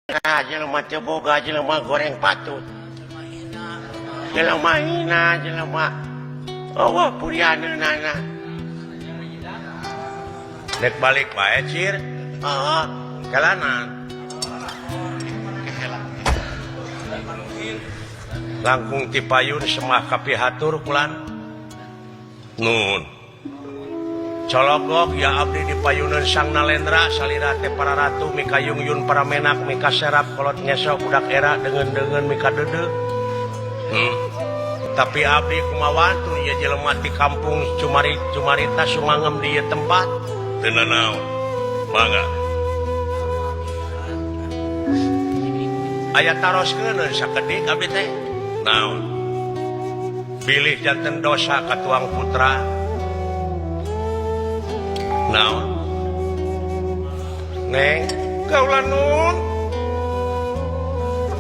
jelema teu boga jelema goreng patut. Jelema hina jelema eueuh purianeunana. Dek balik wae cir. Heeh. Kalanan. Langkung ti payun semah kapihatur kulan. Nun. Cologok ya abdi di payunan sang nalendra salira teh para ratu mika yungyun para menak mika serap kolot ngesok budak era dengan mika dede. Tapi abdi kumawan tuh ya jelema ti kampung cumarita sumangem di tempat teu nanaon. Mangga. Aya taroskeun sakedik abdi teh. Naon? Pilih janten dosa ka tuang putra. Naon? Neng, kaula nun.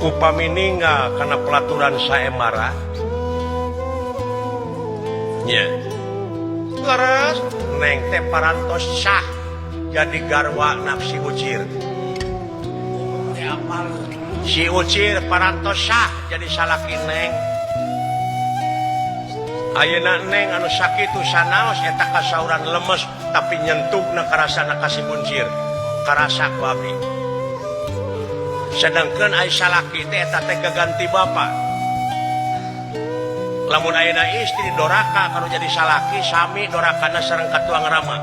Upami ninggal kana pelaturan saemara. Nya. Laras neng teh parantos sah jadi garwa nafsi ucir. Si ucir parantos sah jadi salaki neng. Ayeuna neng anu sakitu sanaos eta kasauran lemes tapi nyentugna karasana ka si buncir karasa ku abdi. Sedangkeun ai salaki teh eta teh gaganti bapa. Lamun ayeuna istri doraka kanu jadi salaki sami dorakana sareng katuang rama.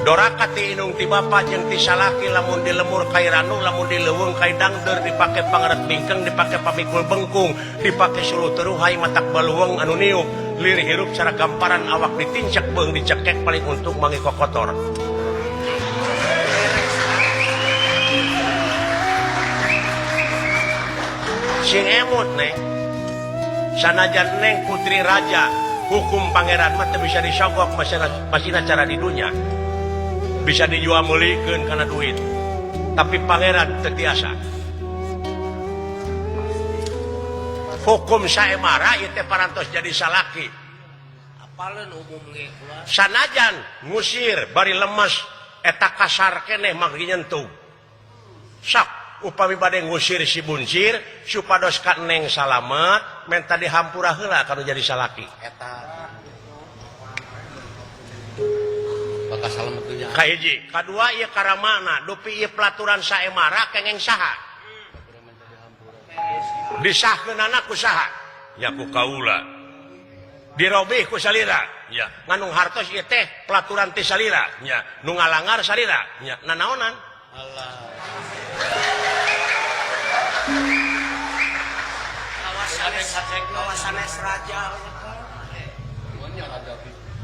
Doraka ti inung ti bapa jeung ti salaki lamun dilemur kai ranu lamun dileuweung kai dangdeur dipake pangaret bingkeng dipake pamikul bengkung dipake suluh teuruhai matak baluweung anu niup lir hirup cara gamparan awak ditincek beung dicekek paling untung mangi kokotor. Sing emut neng sanajan neng putri raja hukum pangeran mah teu bisa disogok masina cara di dunya. Bisa dijual mulikeun karena duit. Tapi pangeran teu tiasa. Hukum saemara ieu teh parantos jadi salaki. Apaleun umum ge kula. Sanajan ngusir bari lemes eta kasar keneh mah nyentuh. Sak upami bade ngusir si buncir supados ka neng salamet menta dihampura heula kanu jadi salaki. Eta bakal salamet teh. Kahiji, kadua ieu karamana, dupi ieu pelaturan saemara kengeng saha? Disahkeunana ku saha? Ya ku kaula. Dirobih ku salira? Ya. Nganung hartos ieu teh pelaturan ti salira? Ya. Nu ngalangar salira? Ya. Nanaonan? Allah. Kawasanes raja.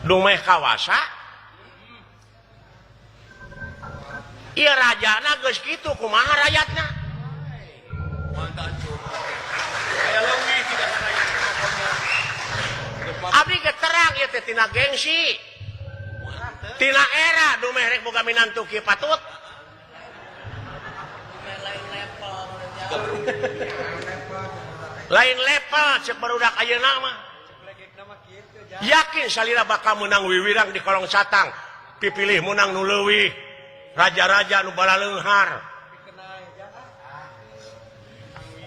Dumeh kawasa? Iya rajana geus kitu kumaha rakyatna? Abdi ge terang ieu teh tina gengsi. Tina era dumeh rek boga minantu kieu patut. Lain level cek barudak ayeuna mah. Yakin salira bakal menang wiwirang di kolong satang. Pipilih menang nu leuwih. Raja-raja nu bala leunghar.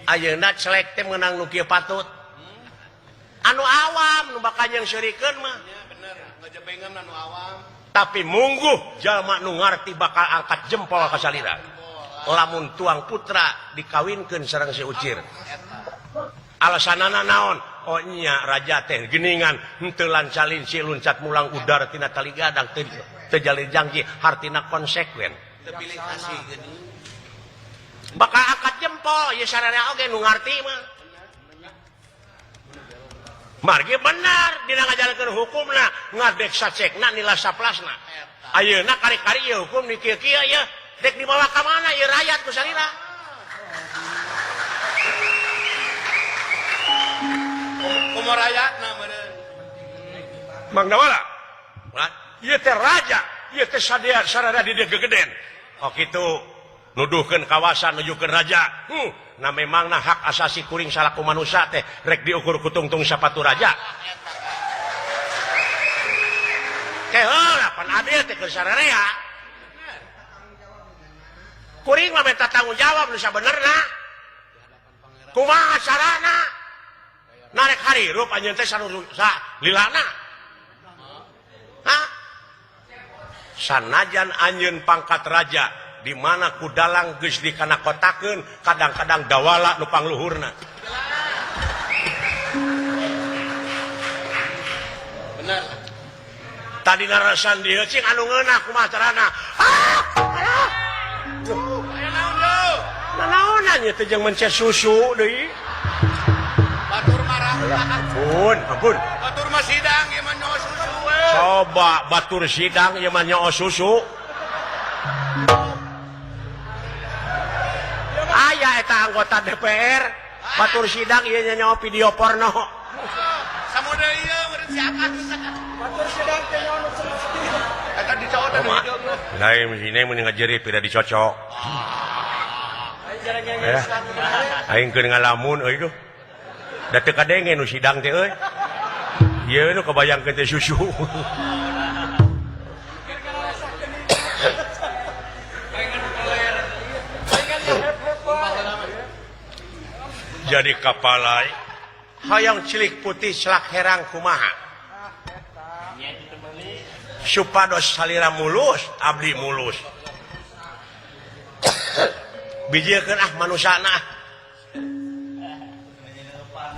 Ayeuna celek teh meunang nu kieu patut. Anu awam nu bakal jeung sirikeun mah. Ya bener, ngajebengan anu awam. Tapi mungguh jalma nu ngarti bakal angkat jempol ka salira. Lamun tuang putra dikawinkeun sareng si ucir. Alasanana naon? Oh nya raja teh geuningan henteu lancalin si luncat mulang udar tina tali gadang teu jalin janji hartina konsekuen. Teu pilih kasih geuning. Bakal angkat jempol ieu sararea oge nu ngarti mah. Margi benar dina ngajalankeun hukumna ngadeksa cekna nila saplasna. Ayeuna kari-kari ieu hukum di kieu-kieu ieu dek dibawa ka mana ieu rakyat ku salira. Kumaha rakyatna meureun. Mang Dawala. Ieu teh raja, ieu teh sarada di dieu gegeden. Oh kitu nuduhkeun kawasan nujukeun raja. Na memangna hak asasi kuring salaku manusia teh rek diukur ku tungtung sapatu raja. Keheula pan adil teh keur sararea. kuring mah minta tanggung jawab nu sabenerna kumaha carana narek harirup anjeun teh lilana sanajan anjeun pangkat raja di mana kudalang geus dikanakotakeun kadang-kadang dawala nu pangluhurna Benar. tadi narasan dieu cing anu ngeunah kumaha carana Aya naon deui? nanaonan nya teh jeung mencet susu deui Batur marah. ampun Batur mah sidang ieu mah nyawa susu we. coba batur sidang ieu mah nyaho susu aya eta anggota DPR batur sidang ieu nya nyaho video porno Samuda ieu meureun siapa? Batur sidang teh nyawa nu eta dicocok teh hideung. lain sini mun ngajeri pira dicocok aing keur ngalamun euy duh da teu kadenge nu sidang teh euy ieu nu kabayangkeun teh susu jadi kapalai hayang cilik putih celak herang kumaha supados salira mulus abdi mulus bijiekeun manusana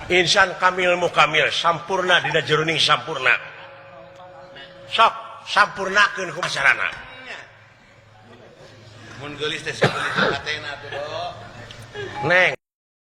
insan kamil mukamil sampurna dina jeruning sampurna sok sampurnakeun ku masarana Mun geulis teh sageulis hatena tuh do. neng